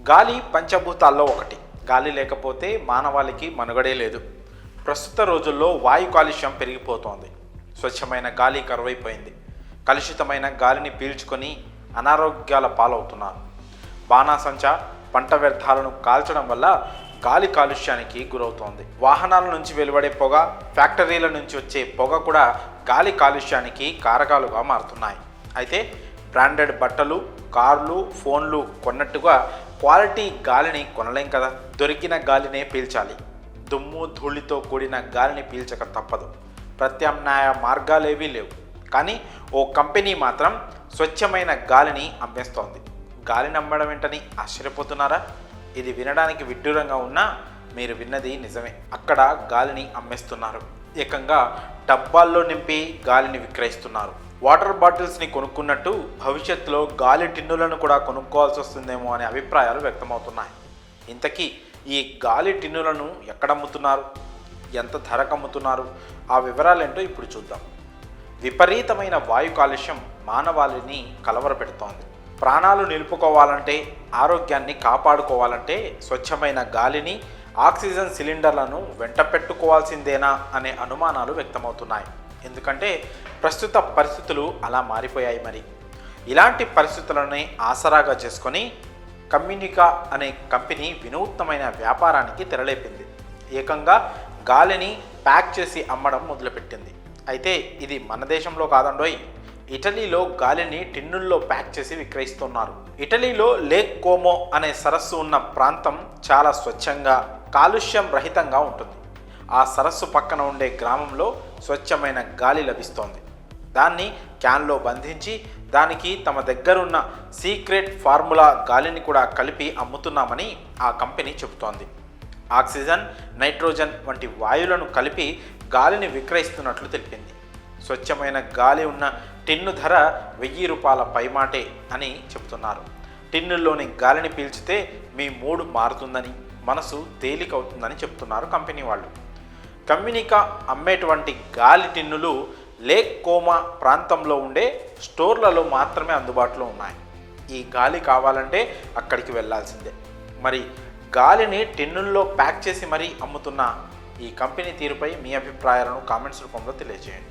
గాలి పంచభూతాల్లో ఒకటి. గాలి లేకపోతే మానవాళికి మనుగడే లేదు. ప్రస్తుత రోజుల్లో వాయు కాలుష్యం పెరిగిపోతోంది. స్వచ్ఛమైన గాలి కరువైపోయింది. కలుషితమైన గాలిని పీల్చుకొని అనారోగ్యాల పాలవుతున్నారు. బాణాసంచా పంట వ్యర్థాలను కాల్చడం వల్ల గాలి కాలుష్యానికి గురవుతోంది. వాహనాల నుంచి వెలువడే పొగ, ఫ్యాక్టరీల నుంచి వచ్చే పొగ కూడా గాలి కాలుష్యానికి కారకాలుగా మారుతున్నాయి. అయితే బ్రాండెడ్ బట్టలు, కార్లు, ఫోన్లు కొన్నట్టుగా క్వాలిటీ గాలిని కొనలేం కదా. దొరికిన గాలినే పీల్చాలి. దుమ్ము ధూళితో కూడిన గాలిని పీల్చక తప్పదు. ప్రత్యామ్నాయ మార్గాలేవీ లేవు. కానీ ఓ కంపెనీ మాత్రం స్వచ్ఛమైన గాలిని అమ్మేస్తోంది. గాలిని అమ్మడం ఏంటని ఆశ్చర్యపోతున్నారా? ఇది వినడానికి విడ్డూరంగా ఉన్నా మీరు విన్నది నిజమే. అక్కడ గాలిని అమ్మేస్తున్నారు. ఏకంగా డబ్బాల్లో నింపి గాలిని విక్రయిస్తున్నారు. వాటర్ బాటిల్స్ని కొనుక్కున్నట్టు భవిష్యత్తులో గాలి టిన్నులను కూడా కొనుక్కోవాల్సి వస్తుందేమో అనే అభిప్రాయాలు వ్యక్తమవుతున్నాయి. ఇంతకీ ఈ గాలి టిన్నులను ఎక్కడ అమ్ముతున్నారు, ఎంత ధరకు అమ్ముతున్నారు, ఆ వివరాలేంటో ఇప్పుడు చూద్దాం. విపరీతమైన వాయు కాలుష్యం మానవాళిని కలవరపెడుతోంది. ప్రాణాలు నిలుపుకోవాలంటే, ఆరోగ్యాన్ని కాపాడుకోవాలంటే స్వచ్ఛమైన గాలిని, ఆక్సిజన్ సిలిండర్లను వెంట పెట్టుకోవాల్సిందేనా అనే అనుమానాలు వ్యక్తమవుతున్నాయి. ఎందుకంటే ప్రస్తుత పరిస్థితులు అలా మారిపోయాయి. మరి ఇలాంటి పరిస్థితులని ఆసరాగా చేసుకొని కమ్యూనికా అనే కంపెనీ వినూత్నమైన వ్యాపారానికి తెరలేపింది. ఏకంగా గాలిని ప్యాక్ చేసి అమ్మడం మొదలుపెట్టింది. అయితే ఇది మన దేశంలో కాదండోయ్, ఇటలీలో గాలిని టిన్నుల్లో ప్యాక్ చేసి విక్రయిస్తున్నారు. ఇటలీలో లేక్ కోమో అనే సరస్సు ఉన్న ప్రాంతం చాలా స్వచ్ఛంగా, కాలుష్యం రహితంగా ఉంటుంది. ఆ సరస్సు పక్కన ఉండే గ్రామంలో స్వచ్ఛమైన గాలి లభిస్తోంది. దాన్ని క్యాన్లో బంధించి దానికి తమ దగ్గరున్న సీక్రెట్ ఫార్ములా గాలిని కూడా కలిపి అమ్ముతున్నామని ఆ కంపెనీ చెబుతోంది. ఆక్సిజన్, నైట్రోజన్ వంటి వాయువులను కలిపి గాలిని విక్రయిస్తున్నట్లు తెలిపింది. స్వచ్ఛమైన గాలి ఉన్న టిన్ను ధర ₹1000 పైమాటే అని చెబుతున్నారు. టిన్నుల్లోని గాలిని పీల్చితే మీ మూడ్ మారుతుందని, మనసు తేలికవుతుందని చెప్తున్నారు కంపెనీ వాళ్ళు. కమ్యూనికా అమ్మేటువంటి గాలి టిన్నులు లేక్ కోమా ప్రాంతంలో ఉండే స్టోర్లలో మాత్రమే అందుబాటులో ఉన్నాయి. ఈ గాలి కావాలంటే అక్కడికి వెళ్ళాల్సిందే. మరి గాలిని టిన్నుల్లో ప్యాక్ చేసి మరీ అమ్ముతున్న ఈ కంపెనీ తీరుపై మీ అభిప్రాయాలను కామెంట్స్ రూపంలో తెలియజేయండి.